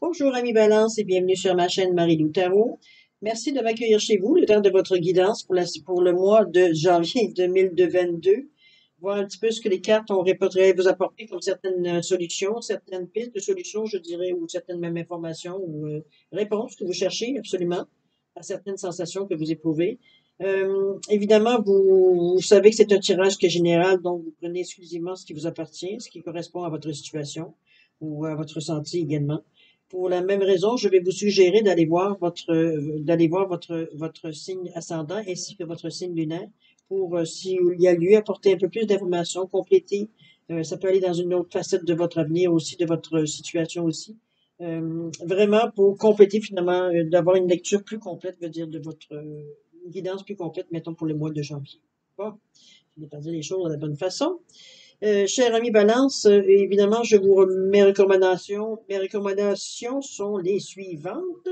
Bonjour, ami Balance, et bienvenue sur ma chaîne Marie-Lou Tarot. Merci de m'accueillir chez vous, le temps de votre guidance pour le mois de janvier 2022. Voir un petit peu ce que les cartes pourraient vous apporter comme certaines solutions, certaines pistes de solutions, je dirais, ou certaines mêmes informations ou réponses que vous cherchez absolument à certaines sensations que vous éprouvez. Évidemment, vous savez que c'est un tirage qui est général, donc vous prenez exclusivement ce qui vous appartient, ce qui correspond à votre situation ou à votre ressenti également. Pour la même raison, je vais vous suggérer d'aller voir votre signe ascendant ainsi que votre signe lunaire pour, s'il y a lieu, apporter un peu plus d'informations, compléter. Ça peut aller dans une autre facette de votre avenir aussi, de votre situation aussi. Vraiment pour compléter finalement, d'avoir une lecture plus complète, veut dire de votre une guidance plus complète, mettons pour le mois de janvier. Bon, je vais pas dire les choses de la bonne façon. Cher ami Balance, évidemment, mes recommandations sont les suivantes.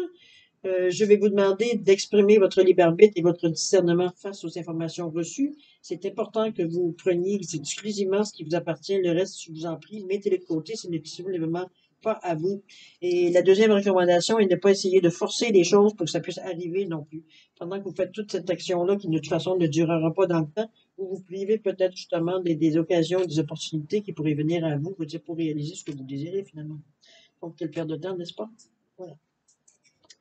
Je vais vous demander d'exprimer votre libre arbitre et votre discernement face aux informations reçues. C'est important que vous preniez exclusivement ce qui vous appartient. Le reste, je vous en prie, mettez-le de côté. Ce n'est simplement pas à vous. Et la deuxième recommandation est de ne pas essayer de forcer les choses pour que ça puisse arriver non plus. Pendant que vous faites toute cette action-là, qui de toute façon ne durera pas dans le temps, vous vous privez peut-être justement des occasions, des opportunités qui pourraient venir à vous, pour réaliser ce que vous désirez finalement. Donc, quelle perte de temps, n'est-ce pas? Voilà.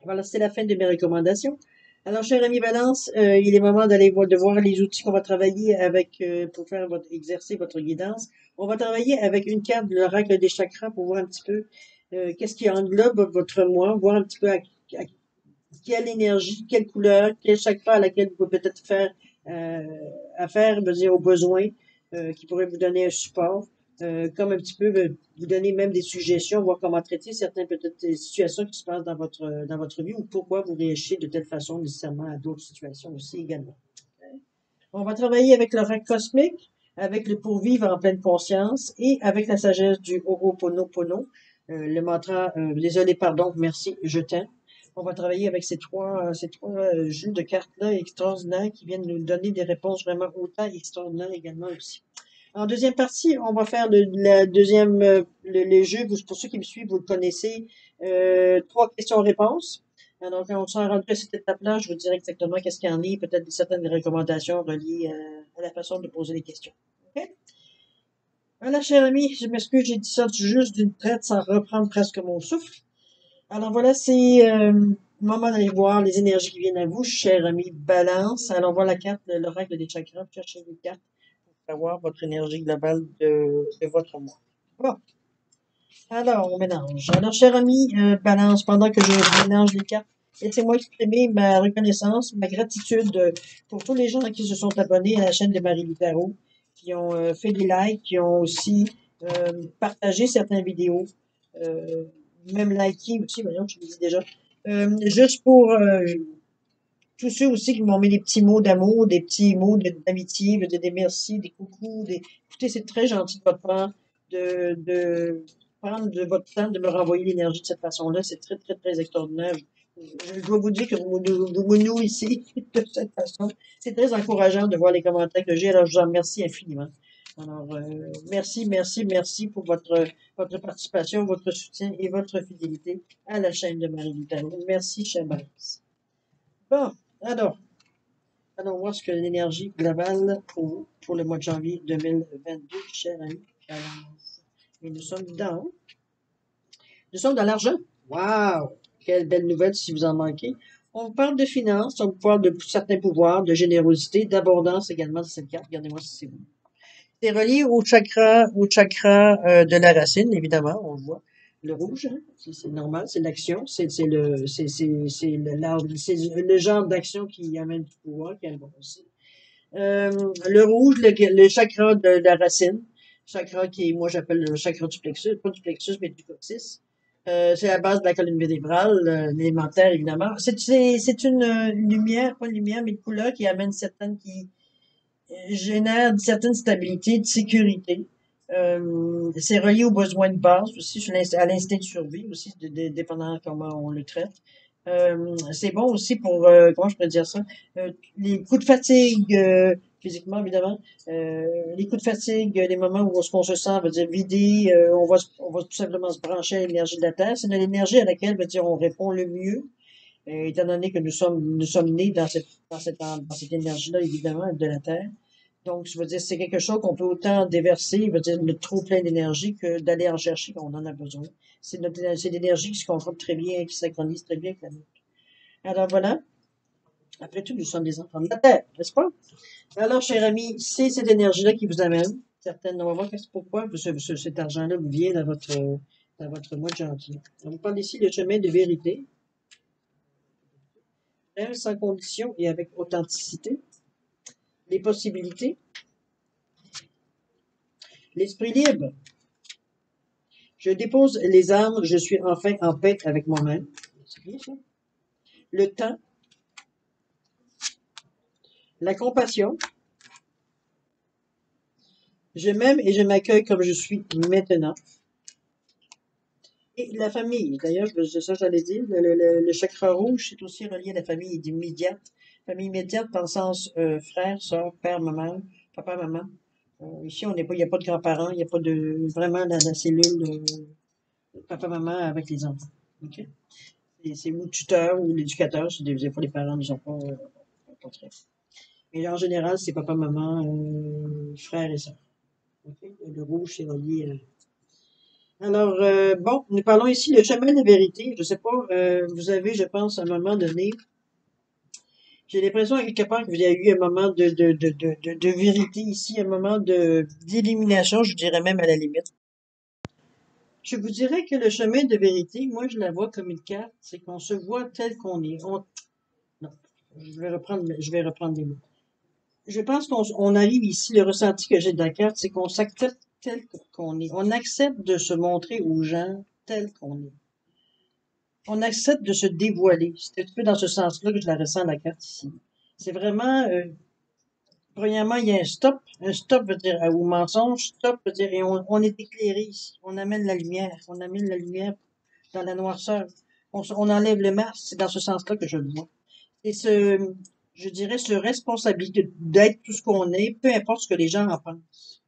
Voilà, c'est la fin de mes recommandations. Alors, cher ami Valence, il est moment de voir les outils qu'on va travailler avec pour faire exercer votre guidance. On va travailler avec une carte de l'oracle des chakras pour voir un petit peu qu'est-ce qui englobe votre moi, voir un petit peu à quelle énergie, quelle couleur, quel chakra à laquelle vous pouvez peut-être faire affaire, veut dire aux besoins, qui pourraient vous donner un support, comme un petit peu vous donner même des suggestions, voir comment traiter certaines peut-être situations qui se passent dans votre vie ou pourquoi vous réagissez de telle façon nécessairement à d'autres situations aussi également. On va travailler avec l'oracle cosmique, avec le pourvivre en pleine conscience et avec la sagesse du Ho'oponopono, le mantra désolé, pardon, merci, je t'aime. On va travailler avec ces trois jeux de cartes-là extraordinaires qui viennent nous donner des réponses vraiment autant extraordinaires également aussi. En deuxième partie, on va faire la deuxième, le jeu, pour ceux qui me suivent, vous le connaissez, 3 questions-réponses. Alors, quand on sera rendu à cette étape-là, je vous dirai exactement qu'est-ce qu'il y en est, peut-être certaines recommandations reliées à la façon de poser les questions. OK? Voilà, cher ami, je m'excuse, j'ai dit ça juste d'une traite sans reprendre presque mon souffle. Alors voilà, c'est le moment d'aller voir les énergies qui viennent à vous, cher ami Balance. Alors voilà la carte de l'oracle des chakras, cherchez une carte pour savoir votre énergie globale de votre mois. Bon, alors on mélange. Alors, cher ami Balance, pendant que je mélange les cartes, laissez-moi exprimer ma reconnaissance, ma gratitude pour tous les gens qui se sont abonnés à la chaîne de Marie-Lou Tarot, qui ont fait des likes, qui ont aussi partagé certaines vidéos, euh, même liké aussi, voyons, je le dis déjà. Juste pour tous ceux aussi qui m'ont mis des petits mots d'amour, des petits mots d'amitié, des merci, des coucous. Écoutez, c'est très gentil de votre part de prendre de votre temps de me renvoyer l'énergie de cette façon-là. C'est très, très, très extraordinaire. Je dois vous dire que vous me nourrissez de cette façon. C'est très encourageant de voir les commentaires que j'ai. Alors, je vous en remercie infiniment. Alors, merci, merci, merci pour votre participation, votre soutien et votre fidélité à la chaîne de Marie-Lou Tarot. Merci, chère Marie. Bon, alors, allons voir ce que l'énergie globale pour vous, pour le mois de janvier 2022, cher ami Balance. Et nous sommes dans l'argent. Waouh! Quelle belle nouvelle si vous en manquez. On parle de finances, on parle de certains pouvoirs, de générosité, d'abondance également de cette carte. Regardez-moi si c'est vous. C'est relié au chakra de la racine, évidemment, on le voit. Le rouge, hein, c'est normal, c'est l'action, c'est le genre d'action qui amène du pouvoir, qui amène aussi. Le rouge, le chakra de la racine, chakra qui est, moi j'appelle le chakra du plexus, pas du plexus, mais du coccyx. C'est la base de la colonne vertébrale, l'élémentaire évidemment. C'est une lumière, pas une lumière, mais une couleur qui amène certaines, qui génère une certaine stabilité, de sécurité. C'est relié aux besoins de base aussi, à l'instinct de survie aussi, dépendant comment on le traite. C'est bon aussi pour, comment je pourrais dire ça? Les coups de fatigue, physiquement, évidemment. Les coups de fatigue, les moments où on se sent, veut dire, vidé, on va tout simplement se brancher à l'énergie de la Terre. C'est l'énergie à laquelle, veut dire, on répond le mieux, étant donné que nous sommes nés dans cette énergie-là, évidemment, de la Terre. Donc, je veux dire, c'est quelque chose qu'on peut autant déverser, je veux dire, notre trop plein d'énergie que d'aller en chercher quand on en a besoin. C'est l'énergie qui se contrôle très bien, qui synchronise très bien avec la nôtre. Alors voilà, après tout, nous sommes des enfants de la Terre, n'est-ce pas? Alors, cher ami, c'est cette énergie-là qui vous amène. Certaines, on va voir pourquoi cet argent-là vous vient dans votre mois de janvier. On vous parle ici le chemin de vérité, sans condition et avec authenticité, les possibilités, l'esprit libre. Je dépose les armes, je suis enfin en paix avec moi-même. C'est bien ça. Le temps, la compassion. Je m'aime et je m'accueille comme je suis maintenant. Et la famille, d'ailleurs, ça j'allais dire, le chakra rouge, c'est aussi relié à la famille immédiate. Famille immédiate dans le sens frère, soeur, père, maman, papa, maman. Ici, on n'est pas, il n'y a pas de grands-parents, il n'y a pas de vraiment la cellule papa, maman avec les enfants. OK? C'est ou le tuteur ou l'éducateur, c'est des fois les parents ne sont pas, pas très. Mais en général, c'est papa, maman, frère et soeur. OK? Le rouge, c'est relié alors, bon, nous parlons ici le chemin de la vérité. Je sais pas, vous avez, je pense, à un moment donné, j'ai l'impression quelque part qu'il y a eu un moment de vérité ici, un moment d'élimination, je dirais même à la limite. Je vous dirais que le chemin de vérité, moi, je la vois comme une carte, c'est qu'on se voit tel qu'on est. Non, je vais reprendre les mots. Je pense qu'on arrive ici, le ressenti que j'ai de la carte, c'est qu'on s'accepte tel qu'on est. On accepte de se montrer aux gens tel qu'on est. On accepte de se dévoiler. C'est un petit peu dans ce sens-là que je la ressens, la carte ici. C'est vraiment, premièrement, il y a un stop. Un stop veut dire au mensonge. Stop veut dire, et on est éclairé ici. On amène la lumière. On amène la lumière dans la noirceur. On enlève le masque. C'est dans ce sens-là que je le vois. Et je dirais, se responsabiliser d'être tout ce qu'on est, peu importe ce que les gens en pensent.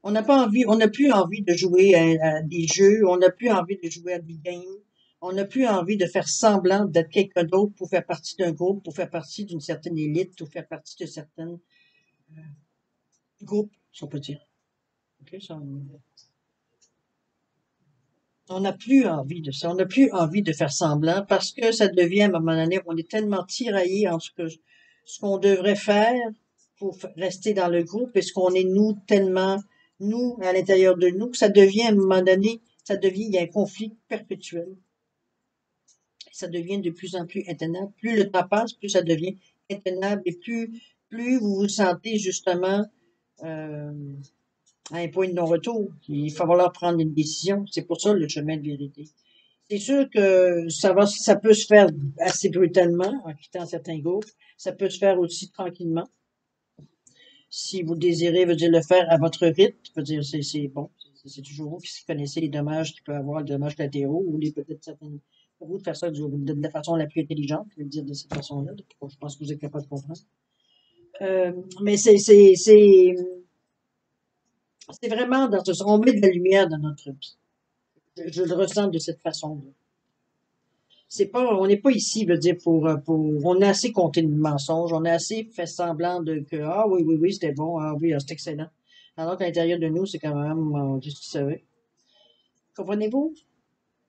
On n'a pas envie, on n'a plus envie de jouer à des jeux, on n'a plus envie de jouer à des games, on n'a plus envie de faire semblant d'être quelqu'un d'autre pour faire partie d'un groupe, pour faire partie d'une certaine élite, pour faire partie de certains groupes, si on peut dire. Ok, on n'a plus envie de ça, on n'a plus envie de faire semblant parce que ça devient, à un moment donné, on est tellement tiraillé en ce qu'on devrait faire pour rester dans le groupe et ce qu'on est nous tellement, nous, à l'intérieur de nous, que ça devient, à un moment donné, il y a un conflit perpétuel. Ça devient de plus en plus intenable. Plus le temps passe, plus ça devient intenable et plus vous vous sentez justement, euh, à un point de non-retour. Il va falloir prendre une décision. C'est pour ça le chemin de vérité. C'est sûr que ça peut se faire assez brutalement en quittant certains groupes. Ça peut se faire aussi tranquillement. Si vous désirez, veut dire le faire à votre rythme, veut dire c'est bon. C'est toujours vous qui connaissez les dommages qu'il peut avoir, les dommages latéraux ou les peut-être certaines. Pour vous de faire ça de la façon la plus intelligente, je vais le dire de cette façon-là. Je pense que vous êtes capable de comprendre. Mais c'est vraiment on met de la lumière dans notre vie. Je le ressens de cette façon-là. C'est pas, on n'est pas ici, veut dire, on a assez compté de mensonges, on a assez fait semblant ah oui, oui, oui, c'était bon, ah oui, ah, c'est excellent. Alors qu'à l'intérieur de nous, c'est quand même, qu'est-ce que ça veut? Comprenez-vous?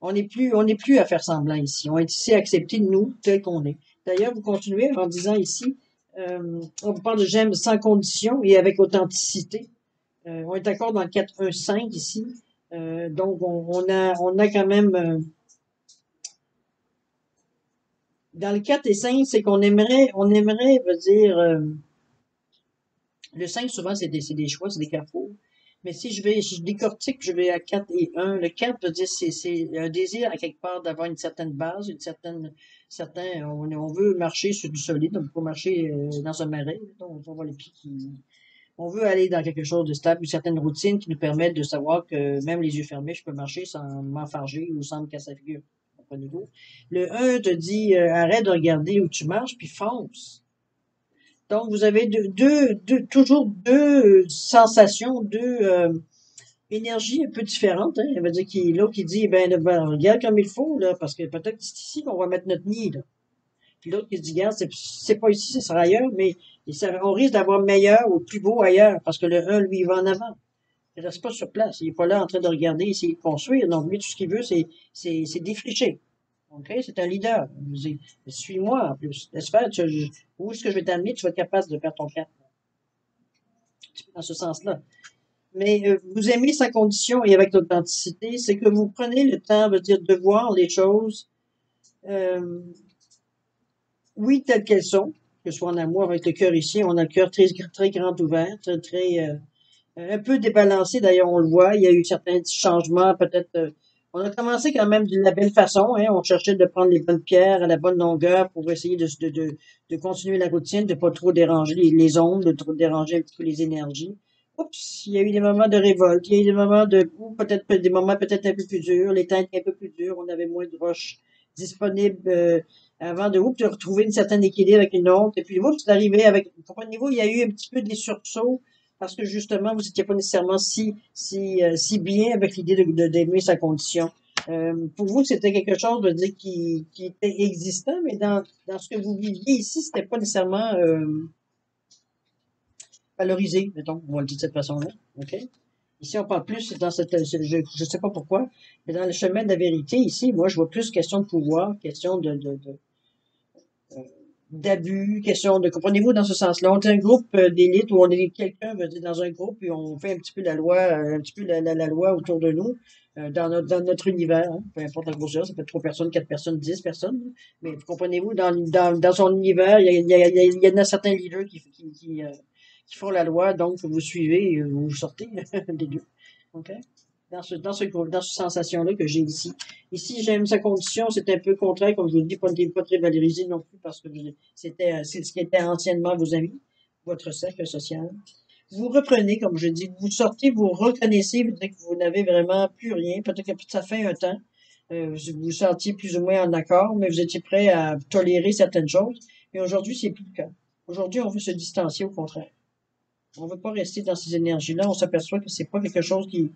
On n'est plus à faire semblant ici. On est ici à accepter nous, tel qu'on est. D'ailleurs, vous continuez en disant ici, on vous parle de j'aime sans condition et avec authenticité. On est d'accord dans le 4-1-5 ici. Donc, on a quand même, dans le 4 et 5, c'est on aimerait, veut dire, le 5, souvent, c'est des choix, c'est des carrefours. Mais si je décortique, je vais à 4 et 1. Le 4 veut dire, c'est un désir à quelque part d'avoir une certaine base, on veut marcher sur du solide, on peut pas marcher dans un marais, on va avoir les pieds on veut aller dans quelque chose de stable, une certaine routine qui nous permet de savoir que même les yeux fermés, je peux marcher sans m'enfarger ou sans me casser la figure. comprenez-vous? Le 1 te dit, arrête de regarder où tu marches, puis fonce. Donc, vous avez toujours deux sensations, deux énergies un peu différentes. Hein. Ça veut dire qu'il l'autre qui dit, ben, regarde comme il faut, là, parce que peut-être que c'est ici qu'on va mettre notre nid, là. Puis l'autre qui se dit, regarde, c'est pas ici, ce sera ailleurs, mais on risque d'avoir meilleur ou plus beau ailleurs, parce que le 1, lui, il va en avant. Il reste pas sur place. Il est pas là en train de regarder, essayer de construire. Donc, lui, tout ce qu'il veut, c'est défricher. OK? C'est un leader. Il dit, suis-moi, en plus. Laisse faire, où est-ce que je vais t'amener? Tu vas être capable de faire ton camp. Dans ce sens-là. Mais vous aimez sans condition et avec l'authenticité, c'est que vous prenez le temps, veut dire, de voir les choses, euh, oui, telles qu'elles sont, que ce soit en amour avec le cœur ici, on a le cœur très, très grand ouvert, un peu débalancé, d'ailleurs, on le voit, il y a eu certains changements, peut-être, on a commencé quand même de la belle façon, hein, on cherchait de prendre les bonnes pierres à la bonne longueur pour essayer de continuer la routine, de pas trop déranger les ondes, de trop déranger un petit peu les énergies. Oups, il y a eu des moments de révolte, il y a eu des moments ou peut-être des moments peut-être un peu plus durs, les temps étaient un peu plus durs, on avait moins de roches disponibles, avant de retrouver une certaine équilibre avec une autre, et puis c'est arrivé avec, comprenez-vous, il y a eu un petit peu des sursauts, parce que justement, vous n'étiez pas nécessairement si bien avec l'idée d'aimer sa condition. Pour vous, c'était quelque chose de dire qui était existant, mais dans ce que vous viviez ici, c'était pas nécessairement valorisé, mettons, on va le dire de cette façon-là. OK? Ici, on parle plus dans je sais pas pourquoi, mais dans le chemin de la vérité, ici, moi, je vois plus question de pouvoir, question euh, d'abus, question de, comprenez-vous, dans ce sens-là. On est un groupe d'élite où on est quelqu'un, veut dire, dans un groupe et on fait un petit peu la loi, un petit peu la loi autour de nous, dans notre univers, hein, peu importe la grosseur, ça peut être 3 personnes, 4 personnes, 10 personnes, hein. Mais comprenez-vous, dans son univers, il y a certains leaders qui font la loi, donc vous suivez et vous sortez des deux. OK? Dans cette sensation-là que j'ai ici. Ici, j'aime sa condition, c'est un peu contraire, comme je vous le dis, pas très valorisé non plus, parce que c'est ce qui était anciennement vos amis, votre cercle social. Vous reprenez, comme je dis, vous sortez, vous reconnaissez, vous dites que vous n'avez vraiment plus rien, peut-être que ça fait un temps, vous vous sentiez plus ou moins en accord, mais vous étiez prêt à tolérer certaines choses, mais aujourd'hui, c'est plus le cas. Aujourd'hui, on veut se distancier, au contraire. On veut pas rester dans ces énergies-là, on s'aperçoit que c'est pas quelque chose qui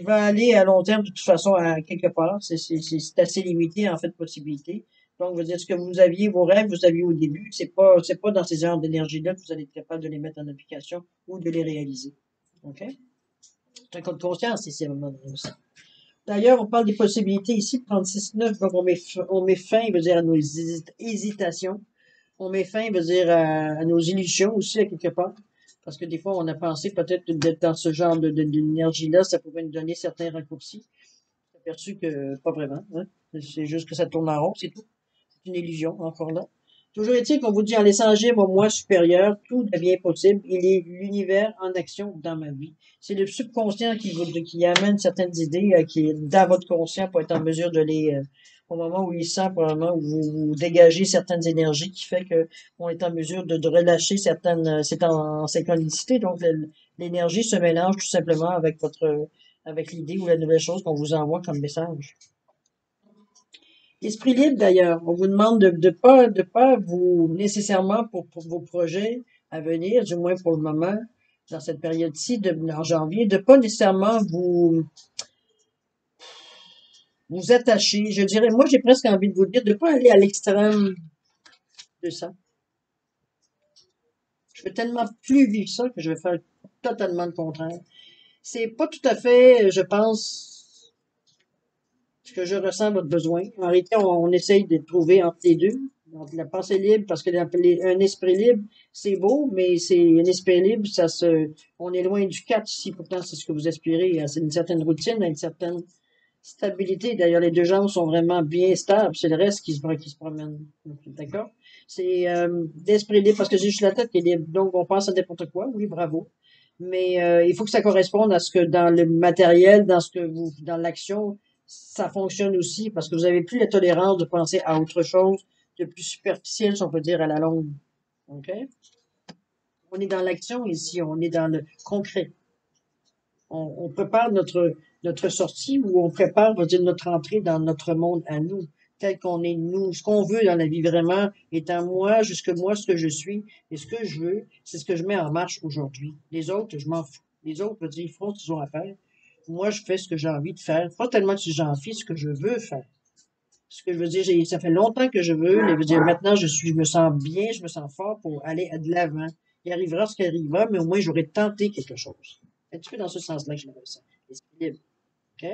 va aller à long terme de toute façon à quelque part. C'est assez limité en fait de possibilités. Donc, vous dire ce que vous aviez, vos rêves, vous aviez au début, c'est pas dans ces genres d'énergie-là que vous allez être capable de les mettre en application ou de les réaliser. OK? C'est un code de conscience ici à un moment donné aussi. D'ailleurs, on parle des possibilités ici, 36.9, donc on met fin, veut dire, à nos hésitations. On met fin, veut dire, à nos illusions aussi, à quelque part. Parce que des fois, on a pensé peut-être d'être dans ce genre d'énergie-là, ça pouvait nous donner certains raccourcis. On s'est aperçu que pas vraiment, hein. C'est juste que ça tourne en rond, c'est tout. C'est une illusion, encore là. Toujours est-il qu'on vous dit, en laissant agir mon moi supérieur, tout devient possible. Il est l'univers en action dans ma vie. C'est le subconscient qui amène certaines idées, qui est dans votre conscient pour être en mesure de au moment où il sent, probablement, où vous dégagez certaines énergies qui fait que on est en mesure de relâcher certaines, c'est en synchronicité. Donc, l'énergie se mélange tout simplement avec l'idée ou la nouvelle chose qu'on vous envoie comme message. Esprit libre, d'ailleurs. On vous demande de pas vous, nécessairement pour vos projets à venir, du moins pour le moment, dans cette période-ci, en janvier, de pas nécessairement vous attacher. Je dirais, moi, j'ai presque envie de vous dire de pas aller à l'extrême de ça. Je veux tellement plus vivre ça que je vais faire totalement le contraire. C'est pas tout à fait, je pense, ce que je ressens votre besoin. En réalité, on essaye de trouver entre les deux. Entre la pensée libre, parce que un esprit libre, c'est beau, mais c'est un esprit libre, on est loin du 4 ici. Pourtant, c'est ce que vous aspirez. C'est une certaine routine, à une certaine stabilité. D'ailleurs, les deux jambes sont vraiment bien stables. C'est le reste qui se promène. D'accord? C'est d'esprit libre, parce que j'ai juste la tête qui est libre. Donc, on pense à n'importe quoi. Oui, bravo. Mais il faut que ça corresponde à ce que dans le matériel, dans l'action, ça fonctionne aussi, parce que vous avez plus la tolérance de penser à autre chose de plus superficiel, si on peut dire, à la longue. OK? On est dans l'action ici, on est dans le concret. On prépare notre sortie, où on prépare, on va dire, notre entrée dans notre monde à nous, tel qu'on est nous, ce qu'on veut dans la vie vraiment, étant moi, jusque moi, ce que je suis, et ce que je veux, c'est ce que je mets en marche aujourd'hui. Les autres, je m'en fous. Les autres, je veux dire, ils font ce qu'ils ont à faire. Moi, je fais ce que j'ai envie de faire. Pas tellement que j'en fais, ce que je veux faire. Ce que je veux dire, ça fait longtemps que je veux, mais je veux dire, maintenant, je me sens bien, je me sens fort pour aller de l'avant. Il arrivera ce qui arrivera, mais au moins, j'aurai tenté quelque chose. Un petit peu dans ce sens-là que je me ressens. L'esprit libre. OK?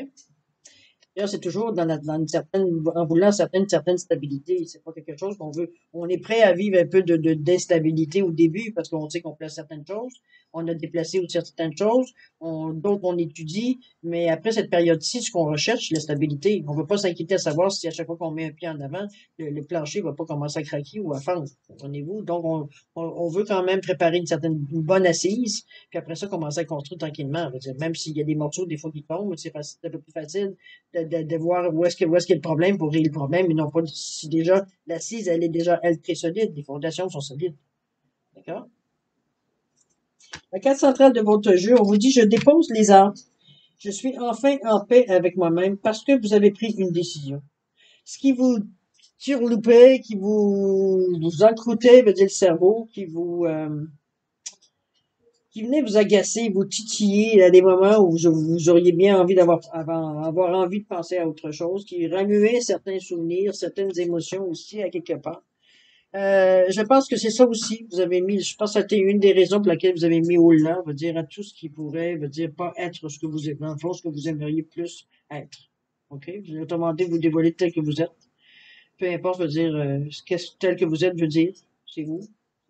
D'ailleurs, c'est toujours dans une certaine, en voulant certaine stabilité. C'est pas quelque chose qu'on veut. On est prêt à vivre un peu d'instabilité au début parce qu'on sait qu'on place certaines choses. On a déplacé aussi certaines choses. D'autres, on étudie. Mais après cette période-ci, ce qu'on recherche, la stabilité. On ne veut pas s'inquiéter à savoir si à chaque fois qu'on met un pied en avant, le plancher va pas commencer à craquer ou à fendre. Comprenez-vous? Donc, on veut quand même préparer une bonne assise. Puis après ça, commencer à construire tranquillement. On va dire, même s'il y a des morceaux, des fois, qui tombent, c'est un peu plus facile de voir où est-ce qu'il y a le problème pour régler le problème, mais non pas si déjà l'assise, elle est déjà, elle, très solide, les fondations sont solides. D'accord? La carte centrale de votre jeu, on vous dit, je dépose les armes. Je suis enfin en paix avec moi-même parce que vous avez pris une décision. Ce qui vous turlupait, qui vous encroutait, veut dire le cerveau, qui venait vous agacer, vous titiller à des moments où vous auriez bien envie avoir envie de penser à autre chose, qui remuait certains souvenirs, certaines émotions aussi à quelque part. Je pense que c'est ça aussi. Vous avez mis, je pense que c'était une des raisons pour laquelle vous avez mis au là, veut dire à tout ce qui pourrait, veut dire pas être ce que vous êtes, dans le fond, ce que vous aimeriez plus être. OK? Vous avez demandé de vous dévoiler tel que vous êtes. Peu importe, veut dire, tel que vous êtes veut dire, c'est vous.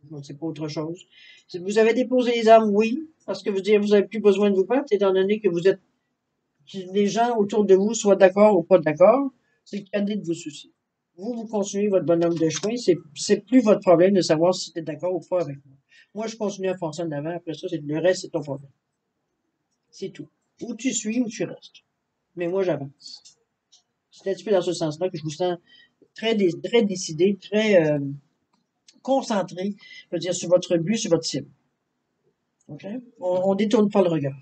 Donc, c'est pas autre chose. Si vous avez déposé les armes, oui, parce que vous avez plus besoin de vous battre, étant donné que que les gens autour de vous soient d'accord ou pas d'accord, c'est le cadet de vos soucis. Vous continuez votre bonhomme de chemin, c'est plus votre problème de savoir si tu es d'accord ou pas avec moi. Moi, je continue à foncer en avant, après ça, le reste, c'est ton problème. C'est tout. Ou tu suis ou tu restes. Mais moi, j'avance. C'est un petit peu dans ce sens-là que je vous sens très décidé, très concentré, je veux dire, sur votre but, sur votre cible. OK? On détourne pas le regard.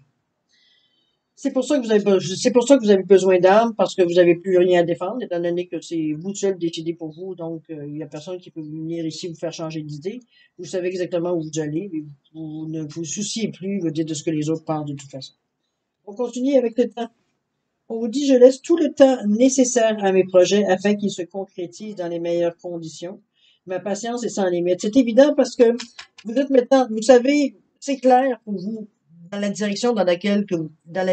C'est pour ça que vous avez besoin d'armes, parce que vous n'avez plus rien à défendre, étant donné que c'est vous seul décidez pour vous, donc il n'y a personne qui peut venir ici vous faire changer d'idée. Vous savez exactement où vous allez, mais vous ne vous souciez plus, je veux dire, de ce que les autres pensent de toute façon. On continue avec le temps. On vous dit, je laisse tout le temps nécessaire à mes projets afin qu'ils se concrétisent dans les meilleures conditions. Ma patience est sans limite. C'est évident parce que vous êtes maintenant, vous savez, c'est clair pour vous dans la direction dans laquelle dans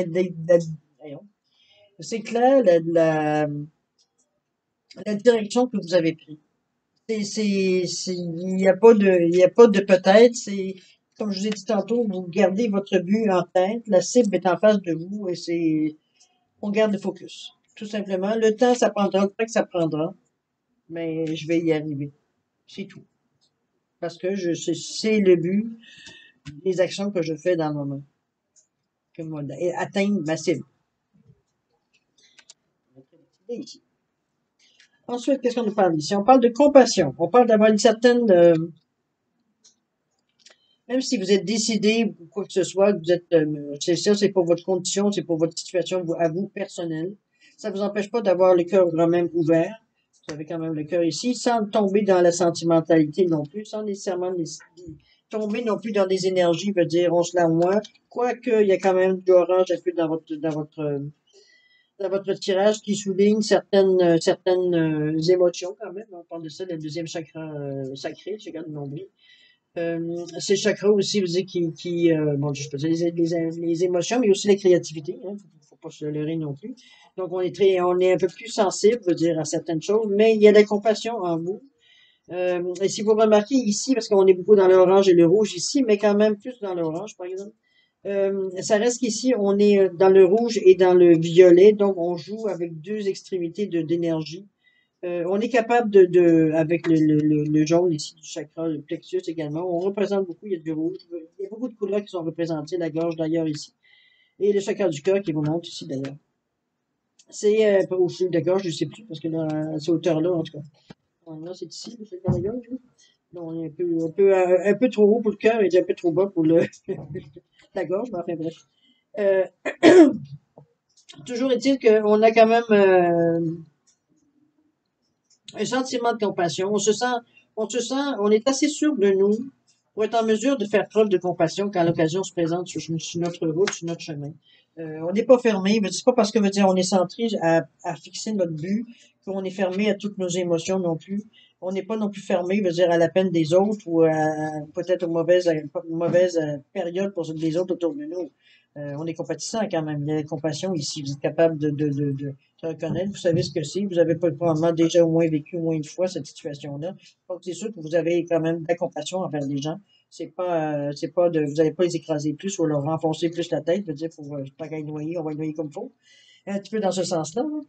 voyons. C'est clair la direction que vous avez prise. Il y a pas de peut-être. C'est comme je vous ai dit tantôt, vous gardez votre but en tête, la cible est en face de vous et on garde le focus. Tout simplement. Le temps, ça prendra le temps que ça prendra, mais je vais y arriver. C'est tout. Parce que c'est le but des actions que je fais dans le moment. Et atteindre ma cible. Ensuite, qu'est-ce qu'on nous parle ici? On parle de compassion. On parle d'avoir une certaine, même si vous êtes décidé ou quoi que ce soit, que vous êtes, c'est ça, c'est pour votre condition, c'est pour votre situation à vous personnelle. Ça vous empêche pas d'avoir le cœur quand même ouvert. Vous avez quand même le cœur ici, sans tomber dans la sentimentalité non plus, sans nécessairement tomber non plus dans des énergies, veut dire on se la moi. Quoique, il y a quand même du orange un peu dans votre tirage qui souligne certaines émotions quand même. On parle de ça, le deuxième chakra sacré, le chakra du nombril. C'est le chakra aussi, vous dire, bon, je peux dire les émotions, mais aussi la créativité. Hein, faut pas se leurrer non plus. Donc, on est un peu plus sensible, je veux dire, à certaines choses, mais il y a de la compassion en vous. Et si vous remarquez ici, parce qu'on est beaucoup dans l'orange et le rouge ici, mais quand même plus dans l'orange, par exemple. Ça reste qu'ici, on est dans le rouge et dans le violet, donc on joue avec deux extrémités d'énergie. On est capable avec le jaune ici du chakra, le plexus également, on représente beaucoup, il y a du rouge, il y a beaucoup de couleurs qui sont représentées, la gorge d'ailleurs ici, et le chakra du cœur qui vous montre ici d'ailleurs. C'est pas aussi de la gorge, je sais plus, parce que là, à cette hauteur-là, en tout cas. Là, c'est ici, le chakra de la gorge. Non, on est un peu trop haut pour le cœur et un peu trop bas pour la gorge, mais enfin bref. Euh, Toujours est-il qu'on a quand même un sentiment de compassion. On est assez sûr de nous pour être en mesure de faire preuve de compassion quand l'occasion se présente sur notre route, sur notre chemin. On n'est pas fermé, mais c'est pas parce que veut dire on est centré à fixer notre but qu'on est fermé à toutes nos émotions non plus. On n'est pas non plus fermé, veut dire à la peine des autres ou peut-être aux mauvaises périodes pour les autres autour de nous. On est compatissant quand même. Il y a la compassion ici. Vous êtes capable de reconnaître. Vous savez ce que c'est. Vous avez probablement déjà au moins vécu au moins une fois cette situation-là. Donc, c'est sûr que vous avez quand même de la compassion envers les gens. Vous allez pas les écraser plus ou leur renfoncer plus la tête. Veut dire, pour pas qu'à les noyer, on va les noyer comme il faut. Un petit peu dans ce sens-là, hein.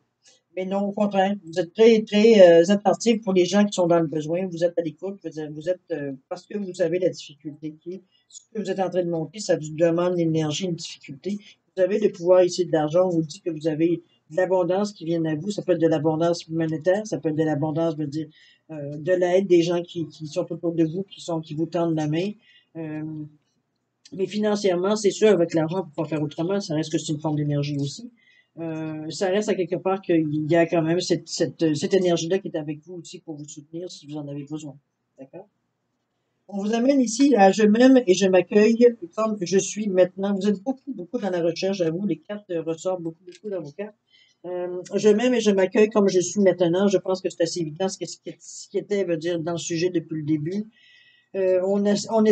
Mais non, au contraire, vous êtes très, très attentif pour les gens qui sont dans le besoin. Vous êtes à l'écoute, vous êtes parce que vous savez la difficulté qui est. Ce que vous êtes en train de monter, ça vous demande l'énergie, une difficulté. Vous avez le pouvoir ici de l'argent. On vous dit que vous avez de l'abondance qui vient à vous. Ça peut être de l'abondance monétaire, ça peut être de l'abondance, veut dire, de l'aide des gens qui sont autour de vous, qui vous tendent la main. Euh, mais financièrement, c'est sûr, avec l'argent, on peut pas faire autrement. Ça reste que c'est une forme d'énergie aussi. Ça reste à quelque part qu'il y a quand même cette énergie-là qui est avec vous aussi pour vous soutenir si vous en avez besoin. D'accord? On vous amène ici à je m'aime et je m'accueille comme je suis maintenant. Vous êtes beaucoup, beaucoup dans la recherche, à vous. Les cartes ressortent beaucoup, beaucoup dans vos cartes. Je m'aime et je m'accueille comme je suis maintenant. Je pense que c'est assez évident ce qui était, veut dire, dans le sujet depuis le début. On essaie en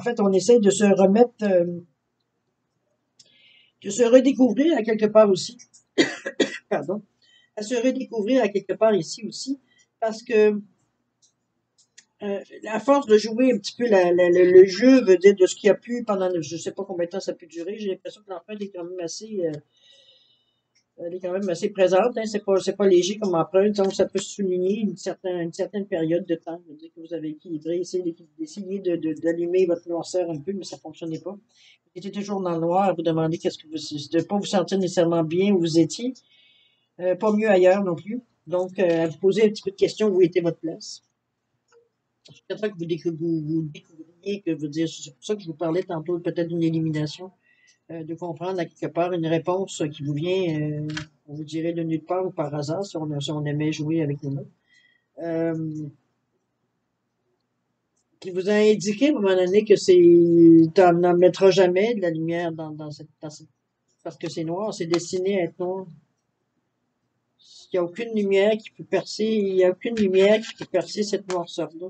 fait, on essaie de se remettre, de se redécouvrir à quelque part aussi, pardon, à se redécouvrir à quelque part ici aussi, parce que à force de jouer un petit peu le jeu, veut dire de ce qu'il y a pu pendant, je sais pas combien de temps ça peut durer, j'ai l'impression que l'empreinte est quand même assez, elle est quand même assez présente, hein, c'est pas léger comme empreinte, donc ça peut souligner une certaine période de temps, veut dire que vous avez équilibré, essayé d'allumer votre noirceur un peu, mais ça fonctionnait pas. Vous étiez toujours dans le noir, vous demandez qu'est-ce que vous, de pas vous sentir nécessairement bien où vous étiez, pas mieux ailleurs non plus. Donc, à vous poser un petit peu de questions, où était votre place? Je suis que vous découvriez que, veux dire, c'est pour ça que je vous parlais tantôt peut-être d'une élimination, de comprendre à quelque part une réponse qui vous vient, on vous dirait de nulle part ou par hasard, si on aimait jouer avec les mots, euh, qui vous a indiqué à un moment donné que n'en mettra jamais de la lumière parce que c'est noir, c'est destiné à être noir. Il n'y a aucune lumière qui peut percer, il n'y a aucune lumière qui peut percer cette noirceur-là.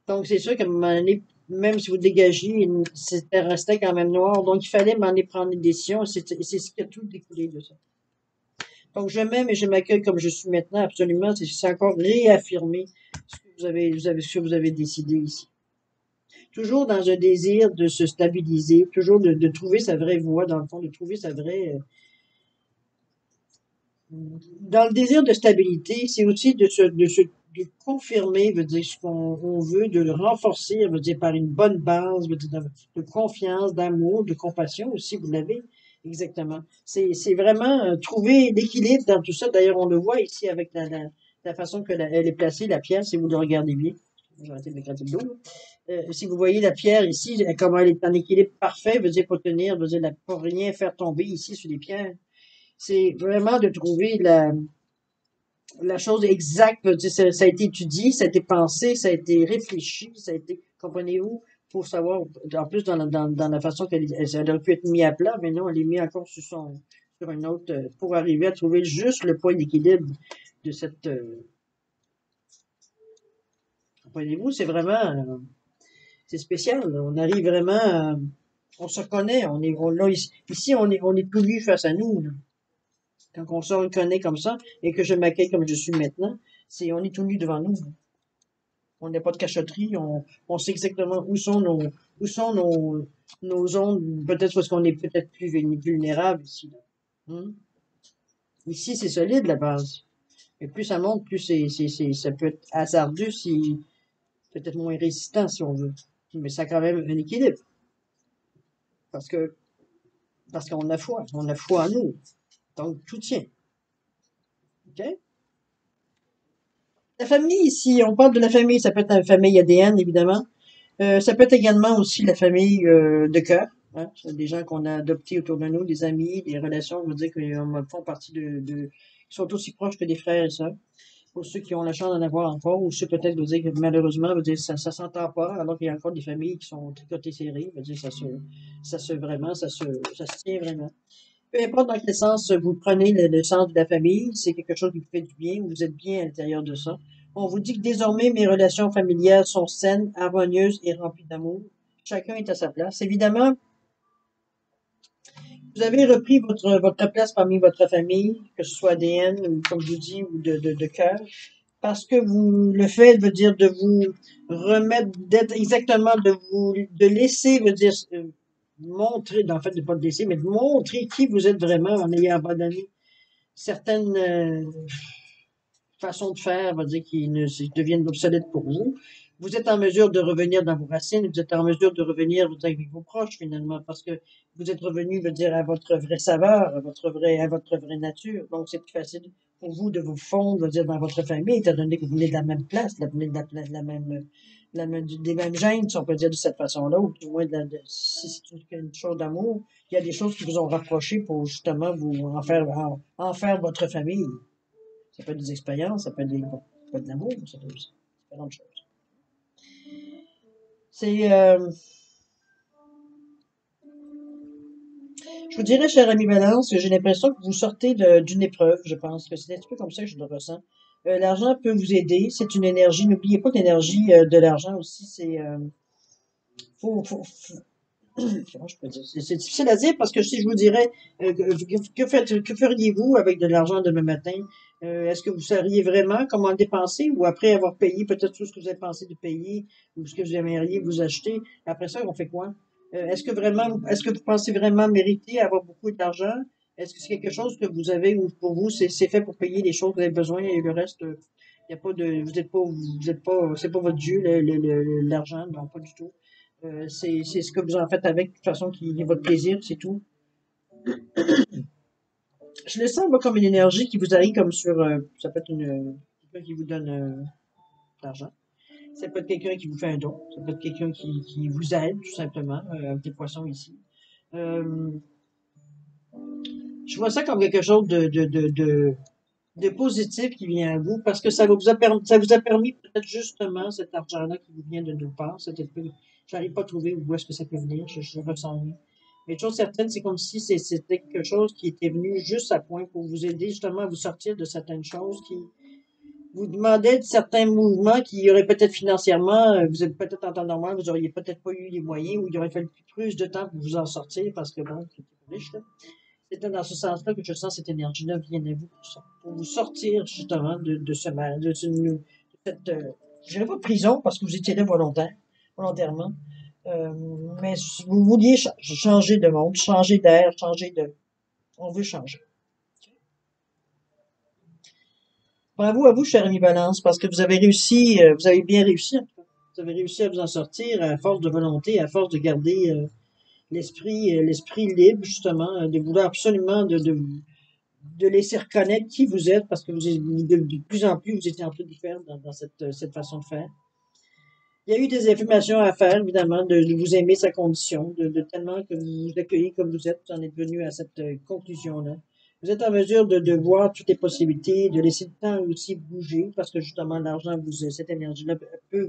Donc, c'est sûr qu'à un moment donné, même si vous dégagiez, c'était restait quand même noir. Donc, il fallait m'en aller prendre une décision. C'est ce qui a tout découlé de ça. Donc, je m'aime et je m'accueille comme je suis maintenant. Absolument. C'est encore réaffirmer ce que vous avez décidé ici. Toujours dans un désir de se stabiliser, toujours de trouver sa vraie voie, dans le fond, de trouver sa vraie, dans le désir de stabilité, c'est aussi de confirmer, veut dire, ce qu'on veut, de le renforcer, veut dire, par une bonne base, veut dire, de confiance, d'amour, de compassion aussi, vous l'avez. Exactement. C'est vraiment trouver l'équilibre dans tout ça. D'ailleurs, on le voit ici avec la façon que elle est placée, la pierre, si vous le regardez bien. Je vais arrêter de m'écraser le dos, là. Si vous voyez la pierre ici, comment elle est en équilibre parfait, veut dire pour tenir, veut dire pour rien faire tomber ici sur les pierres. C'est vraiment de trouver la chose exacte. Ça a été étudié, ça a été pensé, ça a été réfléchi, ça a été, comprenez-vous, pour savoir, en plus dans la façon elle aurait pu être mise à plat, mais non, elle est mise encore sur une autre, pour arriver à trouver juste le point d'équilibre de cette, comprenez-vous, c'est vraiment, c'est spécial. On arrive vraiment, on se reconnaît, là, ici, on est tout nu face à nous, là. Quand on se reconnaît comme ça et que je m'accueille comme je suis maintenant, on est tout nu devant nous. On n'a pas de cachotterie, on sait exactement où sont nos zones, peut-être parce qu'on est peut-être plus vulnérable ici, là. Hmm? Ici, c'est solide, la base. Et plus ça monte, plus ça peut être hasardeux, peut-être moins résistant, si on veut. Mais ça a quand même un équilibre. Parce que, parce qu'on a foi. On a foi en nous. Donc, tout tient. OK? La famille, ici, on parle de la famille, ça peut être la famille ADN, évidemment. Ça peut être également aussi la famille de cœur. Hein. C'est des gens qu'on a adoptés autour de nous, des amis, des relations, on va dire qu'ils font partie qui sont aussi proches que des frères et sœurs. Pour ceux qui ont la chance d'en avoir encore, ou ceux peut-être, veut dire que malheureusement, veut dire, ça s'entend pas, alors qu'il y a encore des familles qui sont tricotées serrées, veut dire, ça se tient vraiment. Peu importe dans quel sens vous prenez le sens de la famille, c'est quelque chose qui vous fait du bien, vous êtes bien à l'intérieur de ça. On vous dit que désormais, mes relations familiales sont saines, harmonieuses et remplies d'amour. Chacun est à sa place. Évidemment, vous avez repris votre place parmi votre famille, que ce soit ADN, ou comme je vous dis, ou de cœur, parce que le fait veut dire de vous remettre, d'être exactement, de laisser, veut dire, montrer, en fait, de pas le laisser, mais de montrer qui vous êtes vraiment en ayant abandonné certaines façons de faire, veut dire, deviennent obsolètes pour vous. Vous êtes en mesure de revenir dans vos racines, vous êtes en mesure de revenir, vous dire, avec vos proches, finalement, parce que vous êtes revenu, veut dire, à votre vraie saveur, à votre vraie nature. Donc, c'est plus facile pour vous de vous fondre, veut dire, dans votre famille, étant donné que vous venez de la même place, vous venez de des mêmes gènes, si on peut dire de cette façon-là, ou du moins, si c'est une chose d'amour, il y a des choses qui vous ont rapproché pour justement vous en faire votre famille. Ça peut être des expériences, bon, ça peut être de l'amour, ça peut être plein de choses. C'est, je vous dirais, cher ami Valence, que j'ai l'impression que vous sortez d'une épreuve, je pense que c'est un petit peu comme ça que je le ressens. L'argent peut vous aider, c'est une énergie. N'oubliez pas que l'énergie de l'argent aussi, faut, faut, faut- comment je peux dire? C'est difficile à dire parce que si je vous dirais, que feriez-vous avec de l'argent demain matin? Est-ce que vous sauriez vraiment comment le dépenser ou après avoir payé peut-être tout ce que vous avez pensé de payer ou ce que vous aimeriez vous acheter, après ça, on fait quoi? Est-ce que vous pensez vraiment mériter avoir beaucoup d'argent? Est-ce que c'est quelque chose que vous avez ou pour vous, c'est fait pour payer les choses que vous avez besoin et le reste, il y a pas de, vous êtes pas, c'est pas votre Dieu, l'argent, non, pas du tout. C'est ce que vous en faites avec, de toute façon, qui est votre plaisir, c'est tout. Je le sens, moi, comme une énergie qui vous arrive comme ça peut être quelqu'un qui vous donne de l'argent. Ça peut être quelqu'un qui vous fait un don. Ça peut être quelqu'un qui vous aide, tout simplement, un petit poisson ici. Euh, je vois ça comme quelque chose de positif qui vient à vous parce que ça vous a permis peut-être justement cet argent-là qui vous vient de nulle part. J'arrive pas à trouver où est-ce que ça peut venir. Je le ressens bien. Mais chose certaine, c'est comme si c'était quelque chose qui était venu juste à point pour vous aider justement à vous sortir de certaines choses qui vous demandaient de certains mouvements qui auraient peut-être financièrement, vous êtes peut-être en temps normal, vous auriez peut-être pas eu les moyens ou il aurait fallu plus de temps pour vous en sortir parce que bon, c'est riche, là. C'était dans ce sens-là que je sens cette énergie-là vient à vous pour vous sortir justement de ce mal, de cette, je dirais pas prison parce que vous étiez là volontairement, euh, mais vous vouliez changer de monde, changer d'air, on veut changer. Bravo à vous, cher ami Balance, parce que vous avez réussi, vous avez bien réussi, en tout cas. Vous avez réussi à vous en sortir à force de volonté, à force de garder l'esprit libre, justement, de vouloir absolument de laisser reconnaître qui vous êtes, parce que de plus en plus, vous étiez en train de faire dans cette façon de faire. Il y a eu des affirmations à faire, évidemment, de vous aimer sa condition, de tellement que vous vous accueillez comme vous êtes, vous en êtes venu à cette conclusion-là. Vous êtes en mesure de voir toutes les possibilités, de laisser le temps aussi bouger, parce que justement, cette énergie-là peut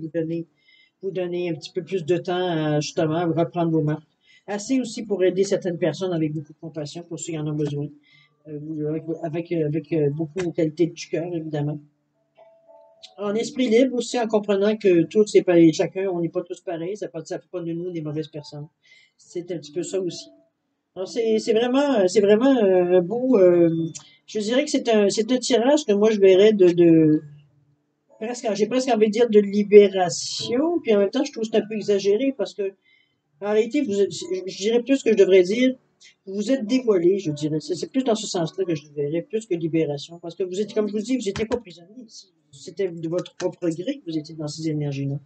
vous donner un petit peu plus de temps à, justement, à reprendre vos marques. Assez aussi pour aider certaines personnes avec beaucoup de compassion, pour ceux qui en ont besoin, avec beaucoup de qualité du cœur, évidemment. En esprit libre aussi, en comprenant que tous c'est pas chacun, on n'est pas tous pareils, ça fait pas de nous des mauvaises personnes. C'est un petit peu ça aussi. Alors c'est vraiment un beau, je dirais que c'est un tirage que moi je verrais j'ai presque envie de dire de libération, puis en même temps je trouve que c'est un peu exagéré parce que en réalité, je dirais plus que je devrais dire, vous vous êtes dévoilé, je dirais. C'est plus dans ce sens-là que je le verrais, plus que libération. Parce que vous étiez, comme je vous dis, vous n'étiez pas prisonnier ici. C'était de votre propre gré que vous étiez dans ces énergies-là.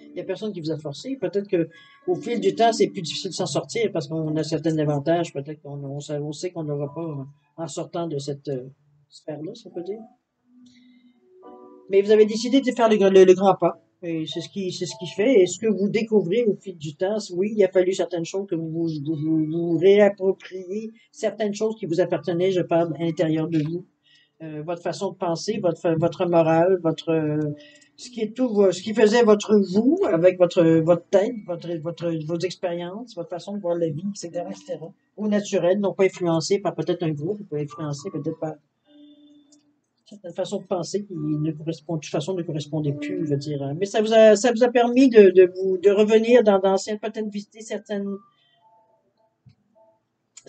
Il n'y a personne qui vous a forcé. Peut-être que au fil du temps, c'est plus difficile de s'en sortir parce qu'on a certains avantages. Peut-être on sait qu'on n'aura pas en sortant de cette sphère-là, si on peut dire. Mais vous avez décidé de faire le grand pas. Et c'est ce qui fait. Et ce que vous découvrez au fil du temps, oui, il a fallu certaines choses que vous réappropriez, certaines choses qui vous appartenaient, je parle, à l'intérieur de vous. Votre façon de penser, votre morale, ce qui est tout, ce qui faisait votre vous avec votre tête, vos expériences, votre façon de voir la vie, etc., etc. Au naturel, non pas influencé par peut-être un groupe, pas influencé peut-être par certaines façons de penser qui ne correspondent, de toute façon, ne correspondaient plus, je veux dire. Mais ça vous a permis de revenir dans d'anciennes, peut-être visiter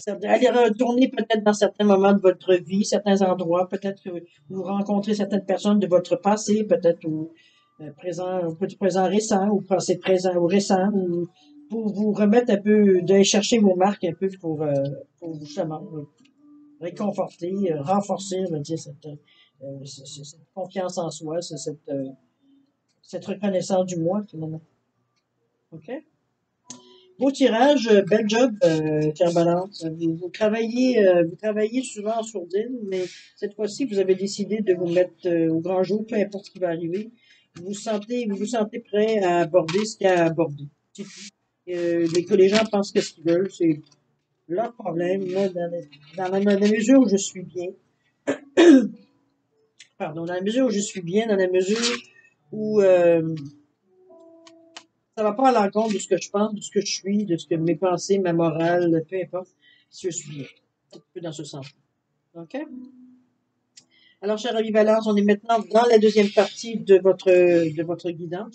aller retourner peut-être dans certains moments de votre vie, certains endroits, peut-être que vous rencontrez certaines personnes de votre passé, peut-être au présent récent, ou passé présent ou récent, ou pour vous remettre un peu, d'aller chercher vos marques un peu pour justement réconforter, renforcer, je veux dire, cette confiance en soi, cette reconnaissance du moi, finalement. OK? Beau tirage, bel job, Pierre Balance. Vous travaillez souvent en sourdine, mais cette fois-ci, vous avez décidé de vous mettre au grand jour, peu importe ce qui va arriver. Vous vous sentez prêt à aborder ce qu'il y a à aborder. C'est tout. Que les gens pensent que ce qu'ils veulent, c'est leur problème. Moi, dans la mesure où je suis bien, pardon, dans la mesure où je suis bien, dans la mesure où ça va pas à l'encontre de ce que je pense, de ce que je suis, de ce que mes pensées, ma morale, peu importe, si je suis bien. Un peu dans ce sens. OK? Alors, cher ami Valence, on est maintenant dans la deuxième partie de votre guidance.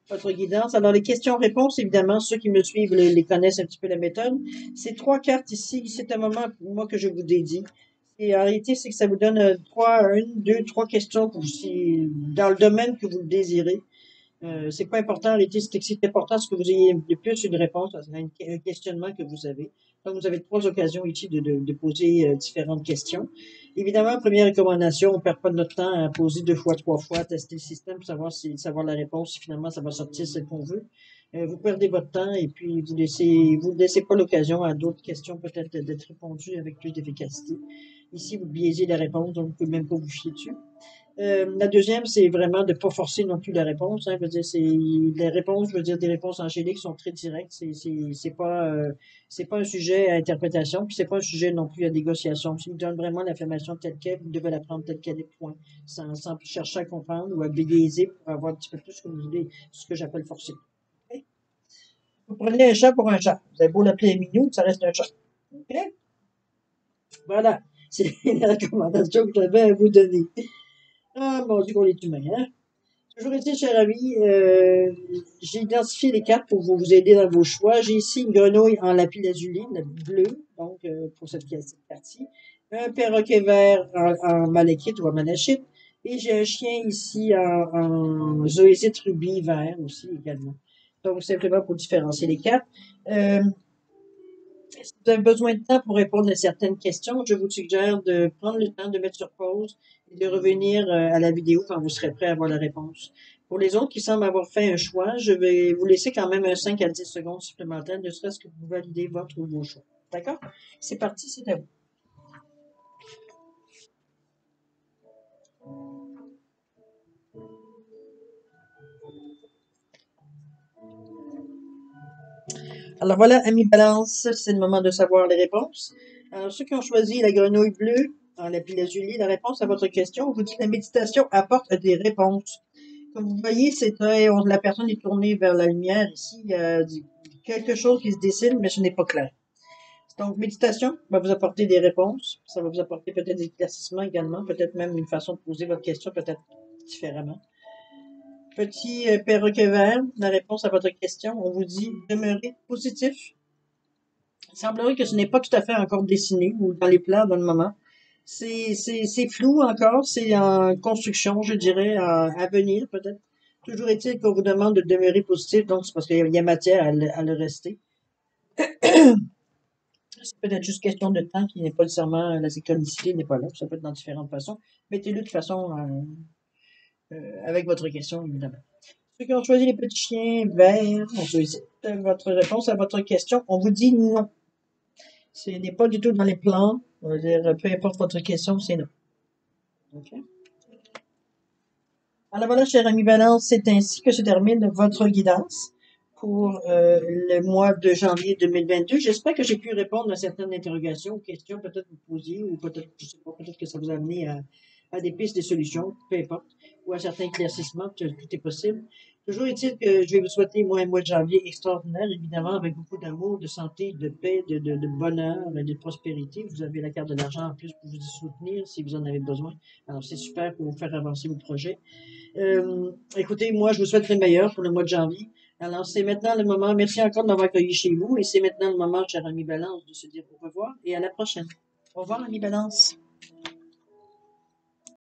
Votre guidance. Alors, les questions-réponses, évidemment, ceux qui me suivent les connaissent un petit peu la méthode. Ces trois cartes ici, c'est un moment, moi, que je vous dédie. Et en réalité, c'est que ça vous donne une, deux, trois questions dans le domaine que vous le désirez. C'est pas important, en réalité, c'est important ce que vous ayez de plus une réponse à un questionnement que vous avez. Donc, vous avez trois occasions ici de poser différentes questions. Évidemment, première recommandation, on perd pas de notre temps à poser deux fois, trois fois, à tester le système pour savoir la réponse, si finalement ça va sortir ce qu'on veut. Vous perdez votre temps et puis vous laissez pas l'occasion à d'autres questions peut-être d'être répondues avec plus d'efficacité. Ici, vous biaisez la réponse, donc vous pouvez même pas vous fier dessus. La deuxième, c'est vraiment de pas forcer non plus la réponse. Hein. Je veux dire, les réponses, je veux dire, des réponses angéliques sont très directes. C'est pas un sujet à interprétation, puis c'est pas un sujet non plus à négociation. Si vous donne vraiment l'affirmation telle qu'elle, vous devez la prendre telle qu'elle est, point. Sans chercher à comprendre ou à bégayer pour avoir un petit peu plus ce que vous voulez, ce que j'appelle forcer. OK? Vous prenez un chat pour un chat. Vous avez beau l'appeler Minou, ça reste un chat. OK? Voilà. C'est la recommandation que j'avais à vous donner. Ah, mon Dieu, qu'on est humain, hein? Toujours été, cher ami, j'ai identifié les cartes pour vous aider dans vos choix. J'ai ici une grenouille en lapis-lazuli, bleue, donc pour cette partie. Un perroquet vert en malachite ou en manachite. Et j'ai un chien ici en zoésite rubis vert aussi également. Donc, simplement pour différencier les cartes. Si vous avez besoin de temps pour répondre à certaines questions, je vous suggère de prendre le temps de mettre sur pause et de revenir à la vidéo quand vous serez prêt à avoir la réponse. Pour les autres qui semblent avoir fait un choix, je vais vous laisser quand même un 5 à 10 secondes supplémentaires, ne serait-ce que pour valider votre ou vos choix. D'accord? C'est parti, c'est à vous. Alors voilà, amis balance, c'est le moment de savoir les réponses. Alors, ceux qui ont choisi la grenouille bleue en lapis-lazuli, la réponse à votre question, on vous dit que la méditation apporte des réponses. Comme vous voyez, la personne est tournée vers la lumière ici. Il y a quelque chose qui se dessine, mais ce n'est pas clair. Donc, méditation va vous apporter des réponses. Ça va vous apporter peut-être des éclaircissements également, peut-être même une façon de poser votre question, peut-être différemment. Petit perroquet vert, la réponse à votre question, on vous dit demeurez positif. Il semblerait que ce n'est pas tout à fait encore dessiné ou dans les plans dans le moment. C'est flou encore, c'est en construction, je dirais, à venir peut-être. Toujours est-il qu'on vous demande de demeurer positif, donc c'est parce qu'il y a matière à le rester. C'est peut-être juste question de temps qui n'est pas nécessairement, la synchronicité n'est pas là, ça peut être dans différentes façons. Mettez-le de façon, avec votre question, évidemment. Ceux qui ont choisi les petits chiens verts, on sollicite votre réponse à votre question. On vous dit non. Ce n'est pas du tout dans les plans. On va dire, peu importe votre question, c'est non. OK? Alors voilà, cher ami Balance, c'est ainsi que se termine votre guidance pour le mois de janvier 2022. J'espère que j'ai pu répondre à certaines interrogations ou questions peut-être vous posiez ou peut-être, je sais pas, peut-être que ça vous a amené à des pistes, des solutions, peu importe, ou à certains éclaircissements, tout est possible. Toujours est-il que je vais vous souhaiter, moi, un mois de janvier extraordinaire, évidemment, avec beaucoup d'amour, de santé, de paix, de bonheur et de prospérité. Vous avez la carte de l'argent en plus pour vous y soutenir si vous en avez besoin. Alors, c'est super pour vous faire avancer vos projets. Écoutez, moi, je vous souhaite le meilleur pour le mois de janvier. Alors, c'est maintenant le moment. Merci encore de m'avoir accueilli chez vous. Et c'est maintenant le moment, cher ami Balance, de se dire au revoir et à la prochaine. Au revoir, ami Balance.